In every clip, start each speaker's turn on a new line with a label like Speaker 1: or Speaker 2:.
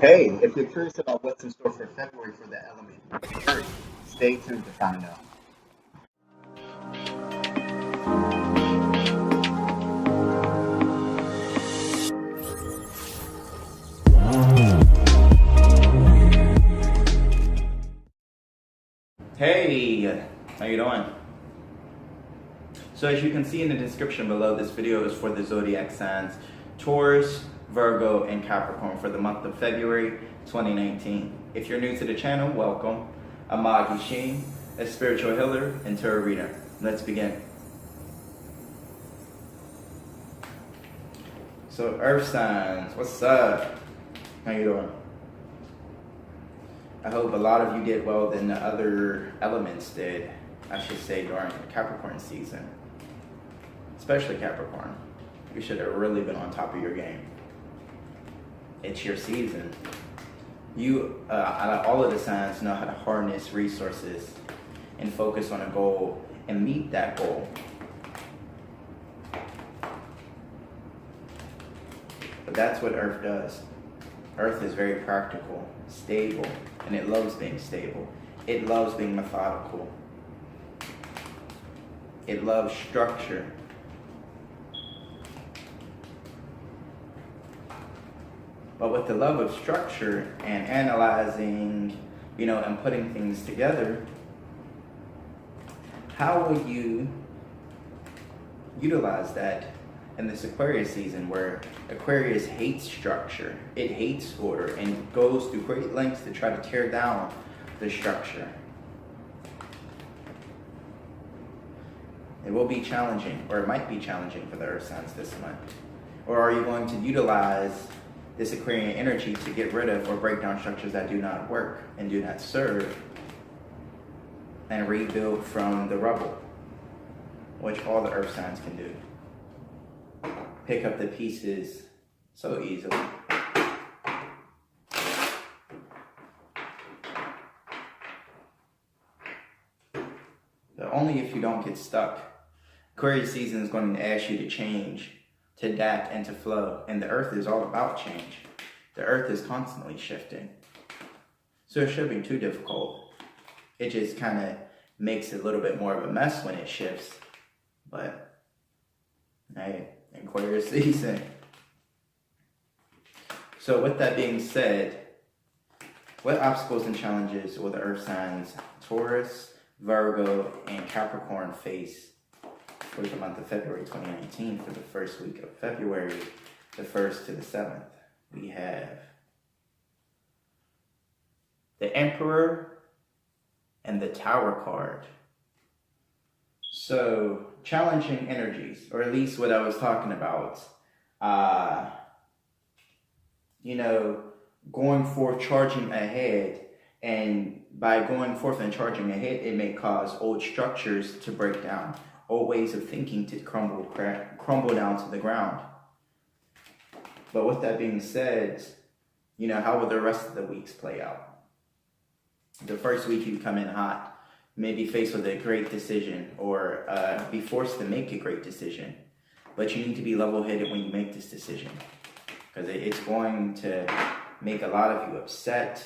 Speaker 1: Hey, if you're curious about what's in store for February for the element Earth, stay tuned to find out.
Speaker 2: Hey, how you doing? So as you can see in the description below, this video is for the zodiac signs Taurus, Virgo, and Capricorn for the month of February 2019. If you're new to the channel, welcome. I'm Magi Sheen, a spiritual healer and tarot reader. Let's begin. So earth signs, what's up? How you doing? I hope a lot of you did well than the other elements did, I should say, during Capricorn season. Especially Capricorn. You should have really been on top of your game. It's your season. You, all of the signs know how to harness resources and focus on a goal and meet that goal. But that's what Earth does. Earth is very practical, stable, and it loves being stable. It loves being methodical. It loves structure. But with the love of structure and analyzing, and putting things together, how will you utilize that in this Aquarius season, where Aquarius hates structure, it hates order, and goes through great lengths to try to tear down the structure? It will be challenging, or it might be challenging for the Earth signs this month. Or are you going to utilize this Aquarian energy to get rid of or break down structures that do not work and do not serve, and rebuild from the rubble, which all the Earth signs can do? Pick up the pieces so easily. But only if you don't get stuck. Aquarius season is going to ask you to change, to adapt, and to flow. And the Earth is all about change. The Earth is constantly shifting. So it shouldn't be too difficult. It just kind of makes it a little bit more of a mess when it shifts. But, hey, Aquarius season. So with that being said, what obstacles and challenges will the Earth signs Taurus, Virgo, and Capricorn face for the month of February 2019, for the first week of February, the 1st to the 7th? We have the Emperor and the Tower card. So, challenging energies, or at least what I was talking about. Going forth, charging ahead, and by going forth and charging ahead, it may cause old structures to break down, old ways of thinking to crumble down to the ground. But with that being said, how will the rest of the weeks play out? The first week you come in hot, maybe faced with a great decision, or be forced to make a great decision. But you need to be level-headed when you make this decision, because it's going to make a lot of you upset,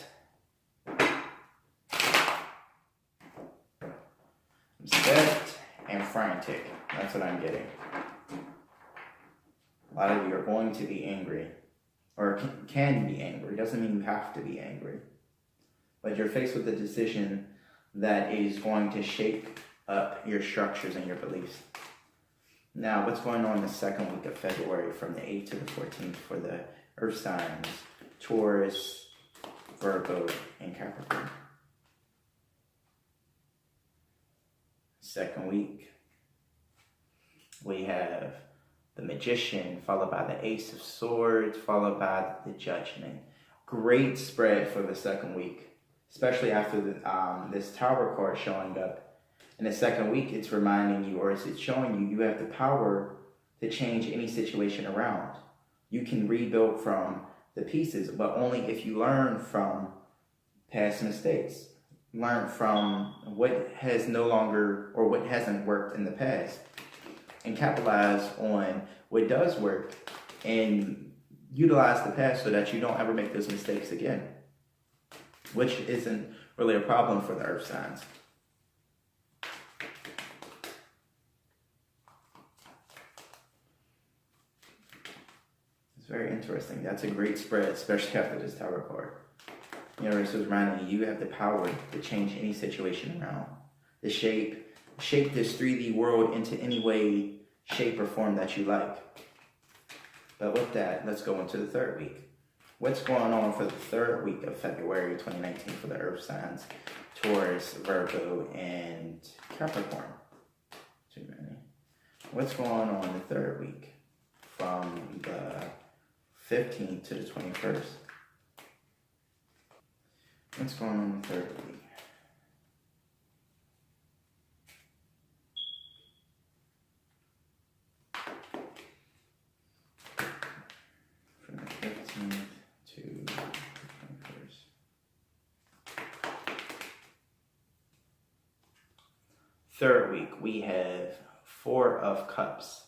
Speaker 2: and frantic. That's what I'm getting. A lot of you are going to be angry, or can be angry. Doesn't mean you have to be angry. But you're faced with a decision that is going to shake up your structures and your beliefs. Now, what's going on the second week of February, from the 8th to the 14th, for the Earth signs Taurus, Virgo, and Capricorn? Second week, we have the Magician, followed by the Ace of Swords, followed by the Judgment. Great spread for the second week, especially after this Tower card showing up. In the second week, it's reminding you, or it's showing you, you have the power to change any situation around. You can rebuild from the pieces, but only if you learn from past mistakes. Learn from what has no longer, or what hasn't worked in the past, and capitalize on what does work, and utilize the past so that you don't ever make those mistakes again, which isn't really a problem for the earth signs. It's very interesting. That's a great spread, especially after this Tower card. The universe is reminding you have the power to change any situation around, to shape this 3D world into any way, shape, or form that you like. But with that, let's go into the third week. What's going on for the third week of February 2019 for the earth signs, Taurus, Virgo, and Capricorn? Too many. What's going on the third week from the 15th to the 21st? What's going on the third week? From the 15th to the 21st. Third week, we have Four of Cups.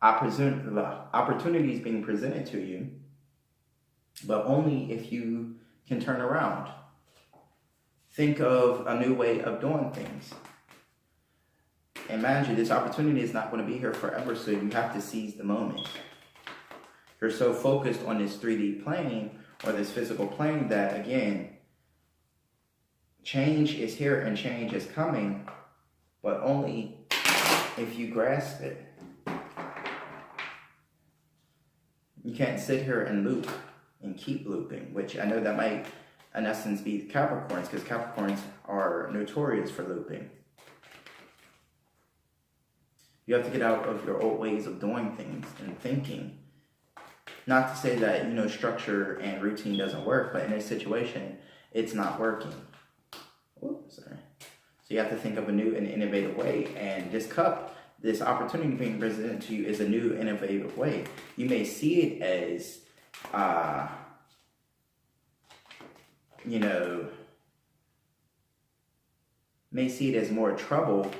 Speaker 2: Opportunities being presented to you, but only if you can turn around. Think of a new way of doing things. And mind you, this opportunity is not going to be here forever, so you have to seize the moment. You're so focused on this 3D plane or this physical plane that, again, change is here and change is coming, but only if you grasp it. You can't sit here and loop and keep looping, which I know that might, in essence, be Capricorns, because Capricorns are notorious for looping. You have to get out of your old ways of doing things and thinking. Not to say that, structure and routine doesn't work, but in this situation, it's not working. Oops, sorry. So you have to think of a new and innovative way. And this cup, this opportunity being presented to you is a new, innovative way. You may see it as, may see it as more trouble,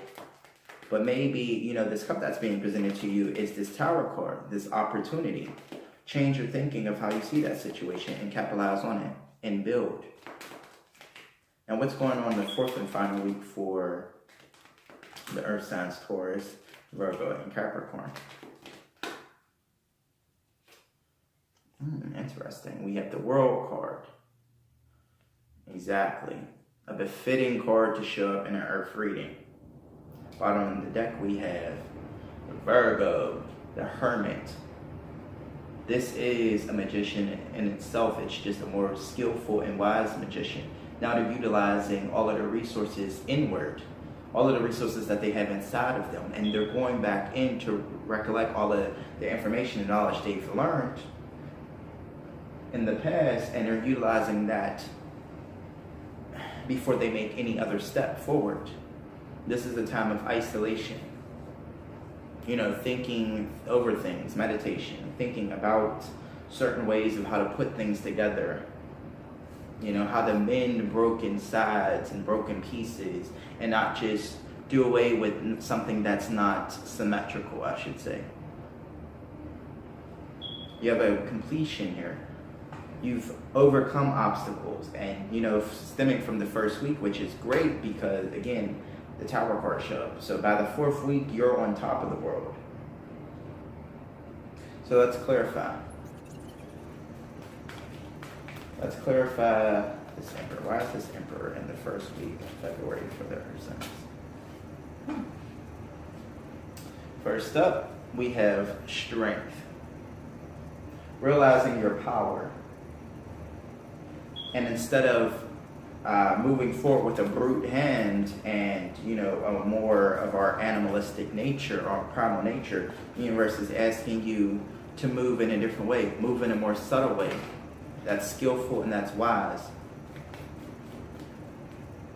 Speaker 2: but maybe, this cup that's being presented to you is this Tower card, this opportunity. Change your thinking of how you see that situation and capitalize on it and build. And what's going on in the fourth and final week for the earth signs, Taurus, Virgo, and Capricorn? Interesting. We have the World card. Exactly. A befitting card to show up in an earth reading. Bottom of the deck we have Virgo, the Hermit. This is a magician in itself. It's just a more skillful and wise magician. Now they're utilizing all of the resources inward, all of the resources that they have inside of them, and they're going back in to recollect all of the information and knowledge they've learned in the past, and they're utilizing that before they make any other step forward. This is a time of isolation. Thinking over things, meditation, thinking about certain ways of how to put things together. How to mend broken sides and broken pieces and not just do away with something that's not symmetrical, I should say. You have a completion here. You've overcome obstacles and, stemming from the first week, which is great because, again, the Tower card show up. So by the fourth week, you're on top of the world. So let's clarify. Let's clarify this Emperor. Why is this Emperor in the first week of February for the earth signs? First up, we have strength. Realizing your power. And instead of moving forward with a brute hand and, a more of our animalistic nature, our primal nature, the universe is asking you to move in a different way, move in a more subtle way that's skillful and that's wise.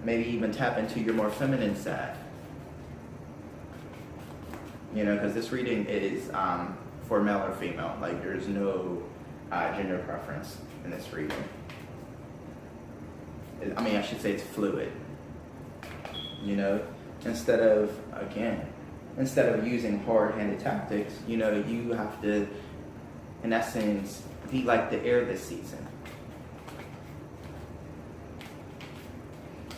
Speaker 2: Maybe even tap into your more feminine side. Because this reading is for male or female. Like, there's no gender preference in this reading. I should say it's fluid. Instead of using hard-handed tactics, you have to, in essence, be like the air this season.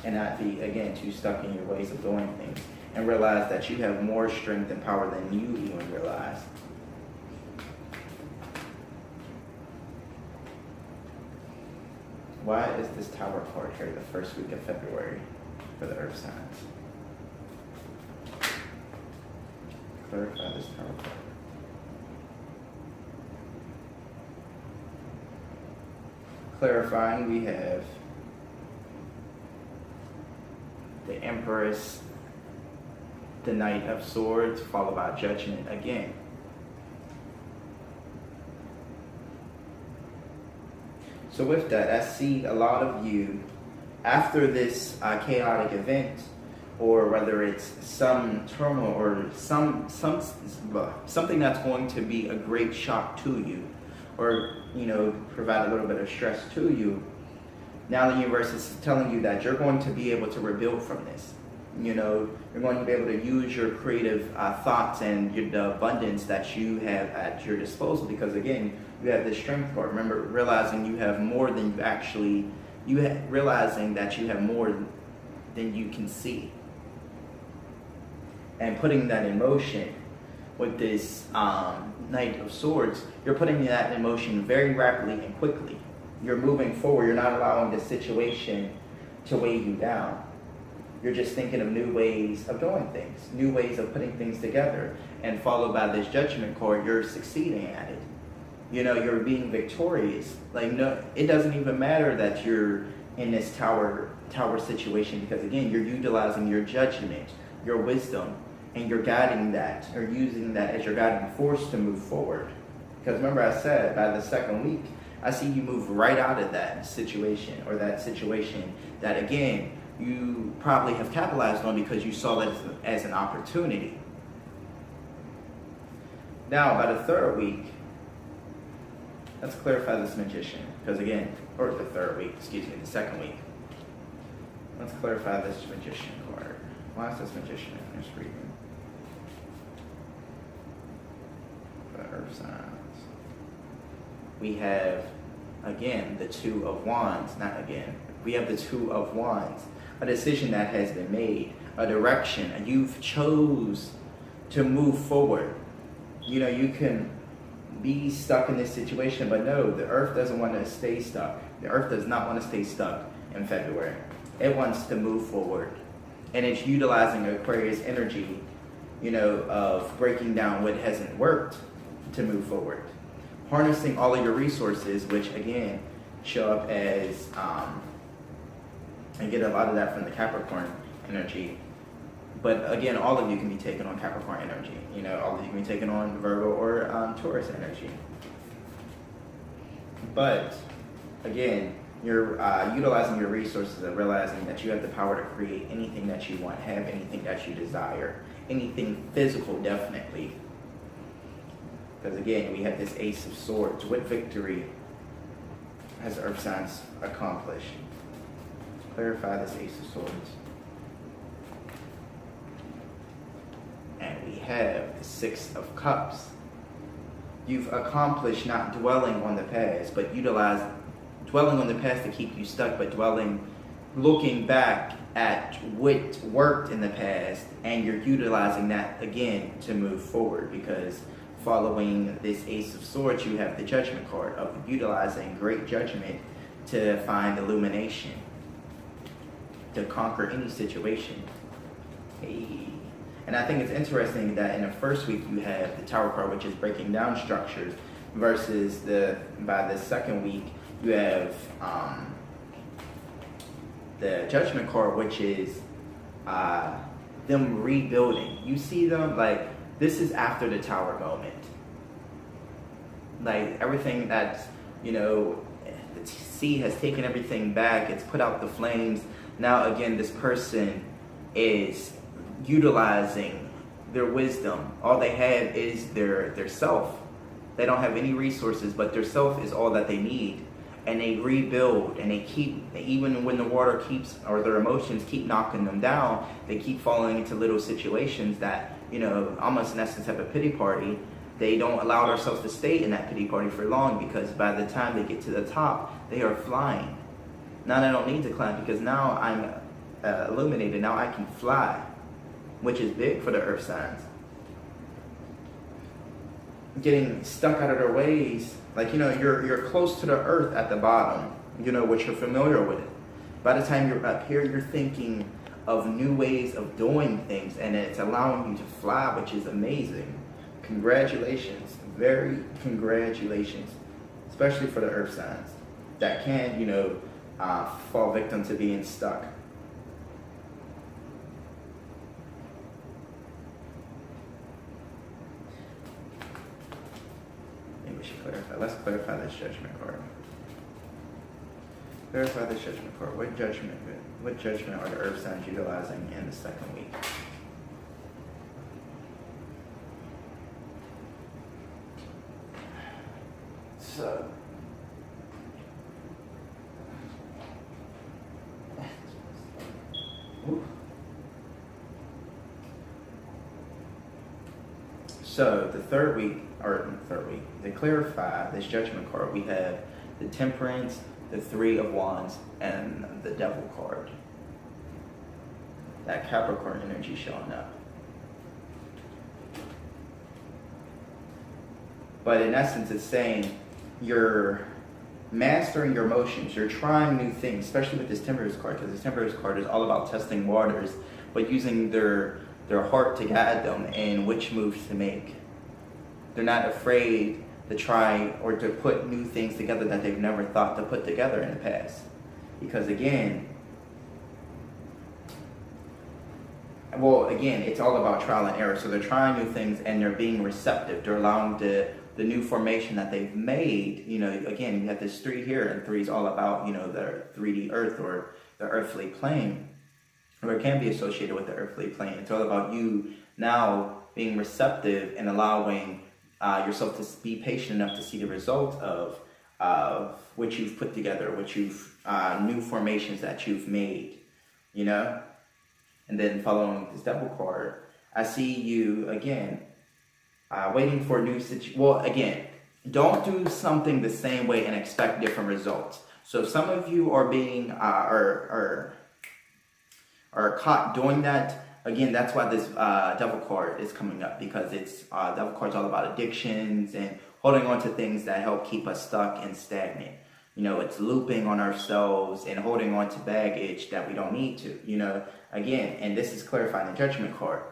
Speaker 2: And not be, again, too stuck in your ways of doing things. And realize that you have more strength and power than you even realize. Why is this Tower card here the first week of February for the Earth signs? Clarify this Tower card. Clarifying, we have the Empress, the Knight of Swords, followed by Judgment again. So with that, I see a lot of you, after this chaotic event, or whether it's some turmoil or something that's going to be a great shock to you, or provide a little bit of stress to you, now the universe is telling you that you're going to be able to rebuild from this. You're going to be able to use your creative thoughts and the abundance that you have at your disposal, because again, you have this strength card. Remember, realizing you have more than realizing that you have more than you can see, and putting that in motion with this Knight of Swords. You're putting that in motion very rapidly and quickly. You're moving forward. You're not allowing the situation to weigh you down. You're just thinking of new ways of doing things, new ways of putting things together, and followed by this Judgment card, you're succeeding at it. You're being victorious. No, it doesn't even matter that you're in this tower situation, because again, you're utilizing your judgment, your wisdom, and you're guiding that, or using that as your guiding force to move forward. Because remember, I said by the second week, I see you move right out of that situation, or that situation that again, you probably have capitalized on because you saw that as an opportunity. Now, by the third week, let's clarify this Magician, because again, or the second week. Let's clarify this Magician card. Why is this Magician in this reading? The Earth signs. We have, again, the Two of Wands. We have the Two of Wands. A decision that has been made, a direction, and you've chose to move forward. You can be stuck in this situation, but no, the Earth doesn't want to stay stuck. The Earth does not want to stay stuck in February. It wants to move forward. And it's utilizing Aquarius energy, of breaking down what hasn't worked to move forward. Harnessing all of your resources, which again, show up as, I get a lot of that from the Capricorn energy. But again, all of you can be taken on Capricorn energy. All of you can be taken on Virgo or Taurus energy. But again, you're utilizing your resources and realizing that you have the power to create anything that you want, have anything that you desire, anything physical, definitely. Because again, we have this Ace of Swords. What victory has Earth signs accomplished? Clarify this Ace of Swords. And we have the Six of Cups. You've accomplished not dwelling on the past, but dwelling on the past to keep you stuck, but looking back at what worked in the past, and you're utilizing that again to move forward, because following this Ace of Swords, you have the Judgment card of utilizing great judgment to find illumination, to conquer any situation. Hey. And I think it's interesting that in the first week you have the Tower card, which is breaking down structures, versus by the second week you have the Judgment card, which is them rebuilding. You see them, this is after the Tower moment. Everything that's, the sea has taken everything back, it's put out the flames. Now again, this person is utilizing their wisdom. All they have is their self. They don't have any resources, but their self is all that they need. And they rebuild, and they keep, even when the water keeps, or their emotions keep knocking them down, they keep falling into little situations that, almost in essence have a pity party, they don't allow themselves to stay in that pity party for long, because by the time they get to the top, they are flying. Now I don't need to climb because now I'm illuminated. Now I can fly, which is big for the earth signs. Getting stuck out of their ways, like, you're close to the earth at the bottom, what you're familiar with. By the time you're up here, you're thinking of new ways of doing things, and it's allowing you to fly, which is amazing. Congratulations, very congratulations, especially for the earth signs that can, fall victim to being stuck. Maybe we should clarify. Let's clarify this judgment card. Clarify this judgment card. What judgment are the earth signs utilizing in the second week? So the third week, to clarify this judgment card, we have the Temperance, the Three of Wands, and the Devil card. That Capricorn energy showing up. But in essence, it's saying you're mastering your emotions. You're trying new things, especially with this Temperance card, because this Temperance card is all about testing waters, but using their heart to guide them in which moves to make. They're not afraid to try or to put new things together that they've never thought to put together in the past. Because again, it's all about trial and error. So they're trying new things and they're being receptive. They're allowing the new formation that they've made. Again, you have this 3 here, and 3 is all about, the 3D earth or the earthly plane, or it can be associated with the earthly plane. It's all about you now being receptive and allowing yourself to be patient enough to see the result of what you've put together, what you've new formations that you've made, And then following this Devil card, I see you again waiting for a new situation. Well, again, don't do something the same way and expect different results. So if some of you are being are caught doing that, again, that's why this Devil card is coming up, because it's Devil card's all about addictions and holding on to things that help keep us stuck and stagnant. It's looping on ourselves and holding on to baggage that we don't need to, again, and this is clarifying the Judgment card.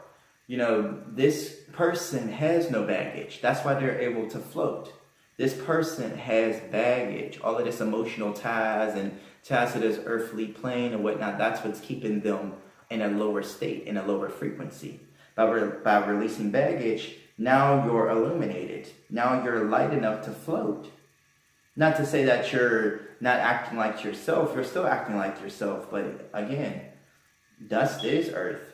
Speaker 2: This person has no baggage. That's why they're able to float. This person has baggage, all of this emotional ties and ties to this earthly plane and whatnot. That's what's keeping them in a lower state, in a lower frequency. By releasing baggage, now you're illuminated. Now you're light enough to float. Not to say that you're not acting like yourself. You're still acting like yourself. But again, dust is earth.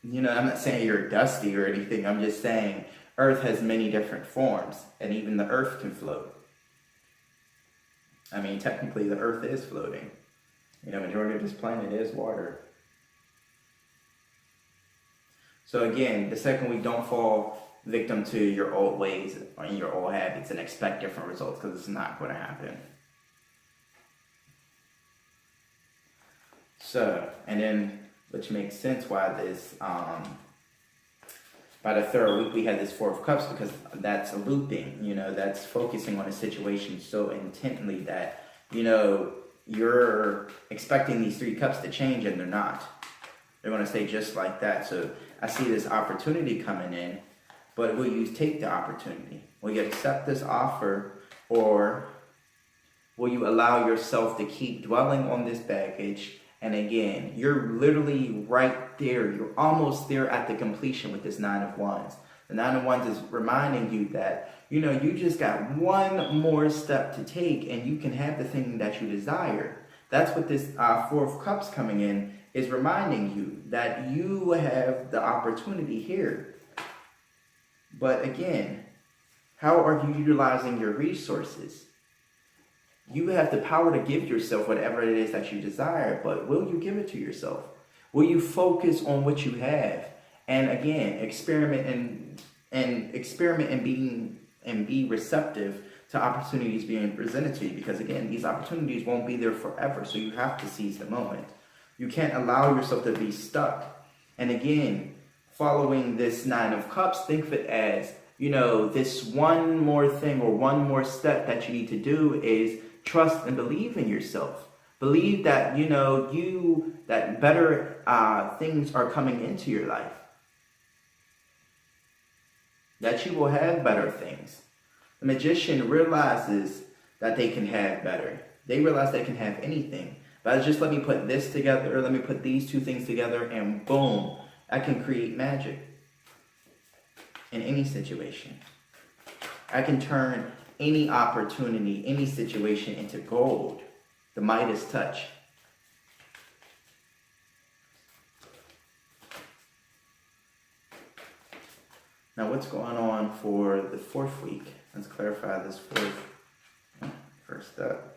Speaker 2: I'm not saying you're dusty or anything. I'm just saying earth has many different forms. And even the earth can float. I mean, technically the earth is floating. Majority of this planet is water. So again, the second week, don't fall victim to your old ways or your old habits and expect different results, because it's not going to happen. So, and then, which makes sense why this, by the third week we had this 4 of Cups, because that's looping, that's focusing on a situation so intently that, you're expecting these 3 cups to change and they're not. They're going to stay just like that. So I see this opportunity coming in, but will you take the opportunity? Will you accept this offer, or will you allow yourself to keep dwelling on this baggage? And again, you're literally right there. You're almost there at the completion with this 9 of Wands. The 9 of Wands is reminding you that, you just got one more step to take and you can have the thing that you desire. That's what this 4 of Cups coming in is reminding you, that you have the opportunity here. But again, how are you utilizing your resources? You have the power to give yourself whatever it is that you desire, but will you give it to yourself? Will you focus on what you have? And again, experiment and experiment and be receptive to opportunities being presented to you, because again, these opportunities won't be there forever, so you have to seize the moment. You can't allow yourself to be stuck. And again, following this Nine of Cups, think of it as, this one more thing or one more step that you need to do is trust and believe in yourself. Believe that, that better things are coming into your life. That you will have better things. The magician realizes that they can have better. They realize they can have anything. But just let me put this together, or let me put these two things together, and boom, I can create magic in any situation. I can turn any opportunity, any situation into gold. The Midas touch. Now, what's going on for the 4th week? Let's clarify this first up.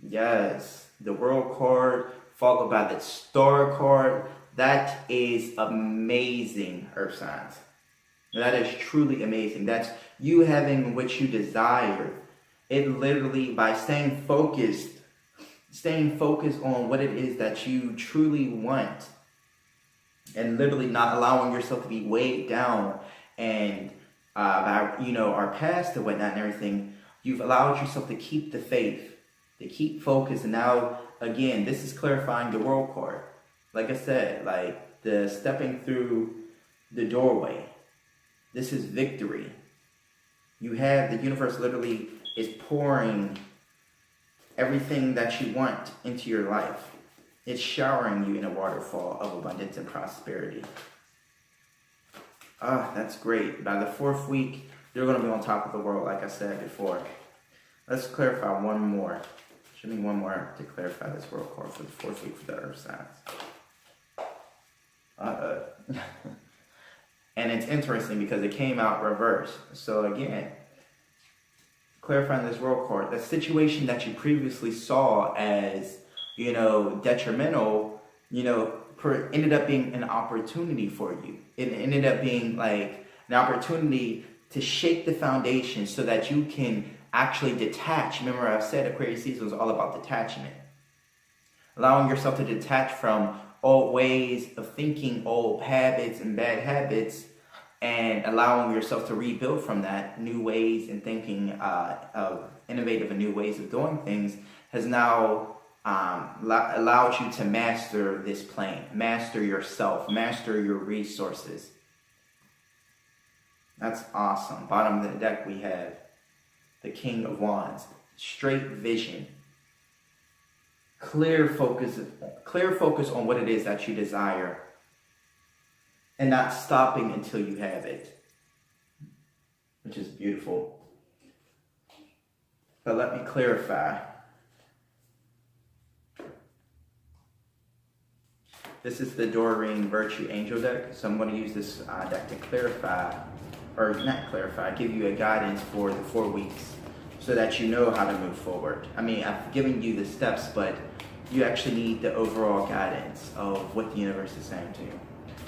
Speaker 2: Yes, the World card followed by the Star card. That is amazing, Earth signs. That is truly amazing. That's you having what you desire. It literally, by staying focused on what it is that you truly want, and literally not allowing yourself to be weighed down and by our past and whatnot and everything, you've allowed yourself to keep the faith, to keep focus. And now again, this is clarifying the World card. Like I said, like the stepping through the doorway. This is victory. You have the universe literally is pouring everything that you want into your life. It's showering you in a waterfall of abundance and prosperity. That's great. By the 4th week, you're going to be on top of the world, like I said before. Let's clarify one more. Show me one more to clarify this World card for the 4th week for the Earth signs. And it's interesting because it came out reversed. So again, clarifying this World card, the situation that you previously saw as, detrimental, ended up being an opportunity for you. It ended up being like an opportunity to shake the foundation so that you can actually detach. Remember, I've said Aquarius season was all about detachment. Allowing yourself to detach from old ways of thinking, old habits and bad habits, and allowing yourself to rebuild from that. New ways and thinking of innovative and new ways of doing things has now allowed you to master this plane, master yourself, master your resources. That's awesome. Bottom of the deck we have the King of Wands, straight vision. Clear focus on what it is that you desire and not stopping until you have it, which is beautiful. But let me clarify. This is the Doreen Virtue Angel deck, so I'm going to use this deck to clarify, or not clarify, give you a guidance for the 4 weeks so that you know how to move forward. I mean, I've given you the steps, but you actually need the overall guidance of what the universe is saying to you.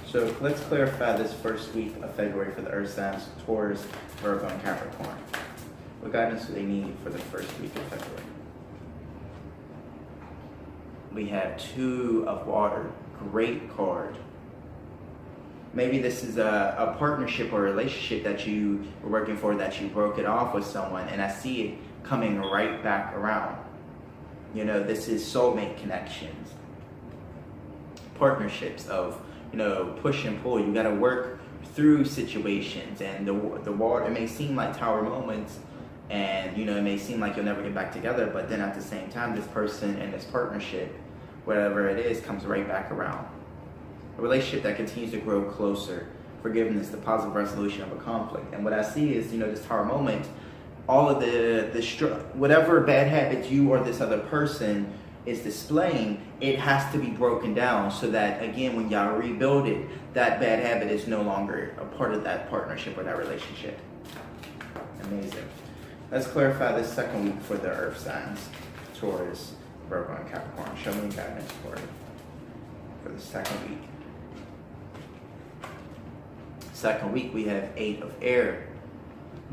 Speaker 2: So let's clarify this 1st week of February for the Earth signs, Taurus, Virgo, and Capricorn. What guidance do they need for the 1st week of February? We have 2 of Water. Great card. Maybe this is a partnership or relationship that you were working for, that you broke it off with someone, and I see it coming right back around. This is soulmate connections. Partnerships of, push and pull. You got to work through situations, and the water, it may seem like tower moments, and, it may seem like you'll never get back together, but then at the same time, this person and this partnership, whatever it is, comes right back around. A relationship that continues to grow closer. Forgiveness, the positive resolution of a conflict. And what I see is, this tower moment, all of whatever bad habits you or this other person is displaying, it has to be broken down so that, again, when y'all rebuild it, that bad habit is no longer a part of that partnership or that relationship. Amazing. Let's clarify this 2nd week for the Earth signs, Taurus, Virgo, and Capricorn. Show me guidance for the 2nd week. Second week, we have 8 of air.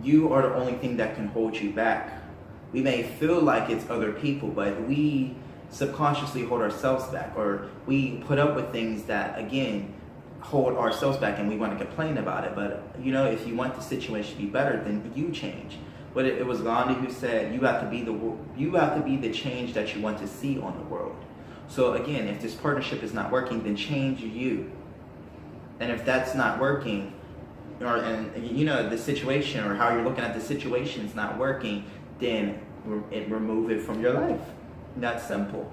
Speaker 2: You are the only thing that can hold you back. We may feel like it's other people, but we subconsciously hold ourselves back, or we put up with things that, again, hold ourselves back, and we want to complain about it. But if you want the situation to be better, then you change. But it was Gandhi who said, you have to be the change that you want to see on the world. So again, if this partnership is not working, then change you. And if that's not working, the situation, or how you're looking at the situation is not working, then remove it from your life. That's simple.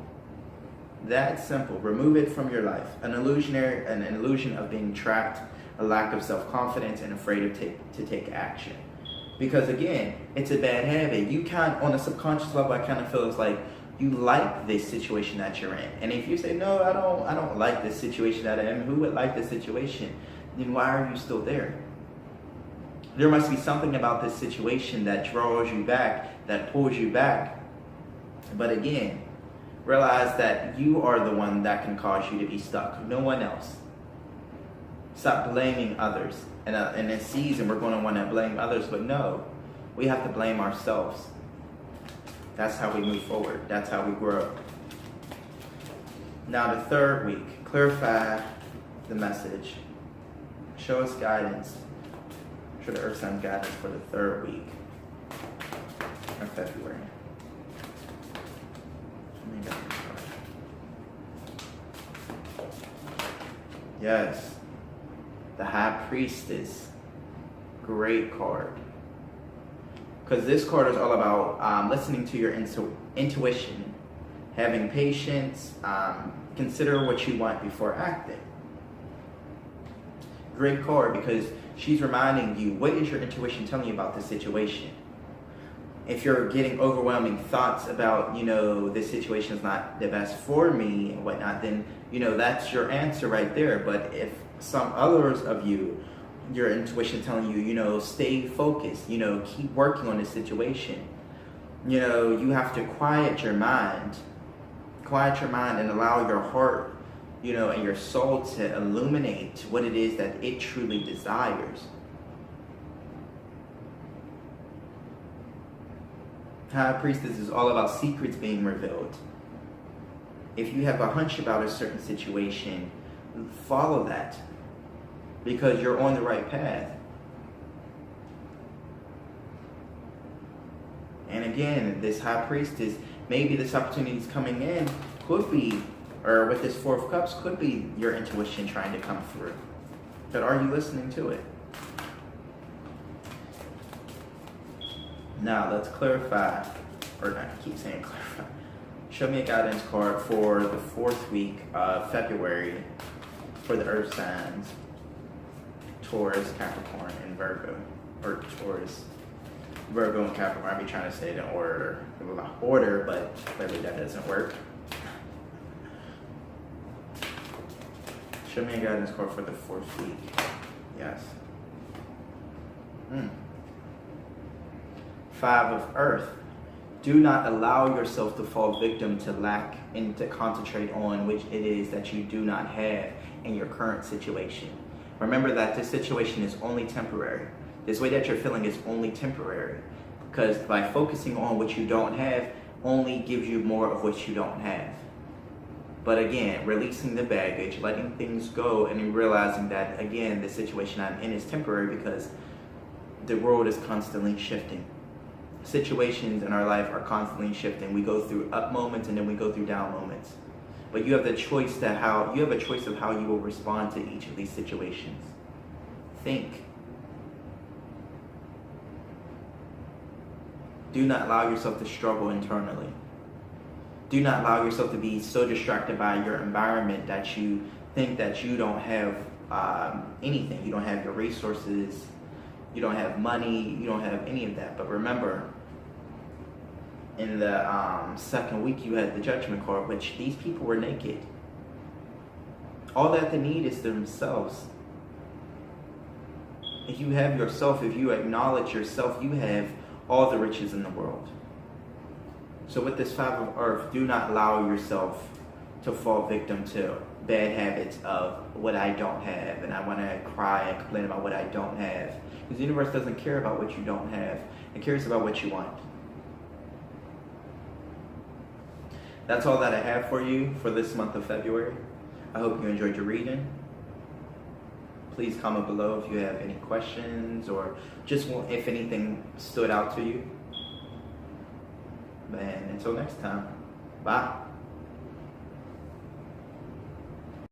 Speaker 2: That's simple. Remove it from your life. An illusion of being trapped, a lack of self-confidence, and afraid to take action. Because again, it's a bad habit. You on a subconscious level, I kind of feel it's like you like this situation that you're in. And if you say, no, I don't like this situation that I'm in, who would like this situation? Then why are you still there? There must be something about this situation that draws you back, that pulls you back. But again, realize that you are the one that can cause you to be stuck, no one else. Stop blaming others. And in this season, we're going to want to blame others, but no, we have to blame ourselves. That's how we move forward. That's how we grow. Now, the third week, clarify the message. Show us guidance. Show the earth sign guidance for the third week of February. Yes. The High Priestess. Great card. Because this card is all about listening to your intuition, having patience, consider what you want before acting. Great card because she's reminding you, what is your intuition telling you about the situation? If you're getting overwhelming thoughts about, this situation is not the best for me and whatnot, then, that's your answer right there. But if some others of you, your intuition telling you, stay focused, keep working on this situation. You have to quiet your mind and allow your heart, and your soul to illuminate what it is that it truly desires. High Priestess is all about secrets being revealed. If you have a hunch about a certain situation, follow that, because you're on the right path. And again, this High Priestess, maybe this opportunity is coming in, could be, or with this Four of Cups, could be your intuition trying to come through. But are you listening to it? Now, let's clarify, or not keep saying clarify. Show me a guidance card for the fourth week of February for the earth signs, Taurus, Capricorn, and Virgo. Or Taurus, Virgo, and Capricorn. I'll be trying to say it in order, but clearly that doesn't work. Show me a guidance card for the fourth week. Yes. Five of Earth. Do not allow yourself to fall victim to lack and to concentrate on which it is that you do not have in your current situation. Remember that this situation is only temporary. This way that you're feeling is only temporary, because by focusing on what you don't have only gives you more of what you don't have. But again, releasing the baggage, letting things go, and realizing that, again, the situation I'm in is temporary because the world is constantly shifting. Situations in our life are constantly shifting. We go through up moments and then we go through down moments. But you have the choice of how you will respond to each of these situations. Think. Do not allow yourself to struggle internally. Do not allow yourself to be so distracted by your environment that you think that you don't have anything. You don't have your resources. You don't have money. You don't have any of that. But remember, in the second week, you had the Judgment card, which these people were naked. All that they need is themselves. If you have yourself, if you acknowledge yourself, you have all the riches in the world. So with this Five of Earth, do not allow yourself to fall victim to bad habits of what I don't have, and I want to cry and complain about what I don't have. Because the universe doesn't care about what you don't have. It cares about what you want. That's all that I have for you for this month of February. I hope you enjoyed your reading. Please comment below if you have any questions or just if anything stood out to you. And until next time, bye.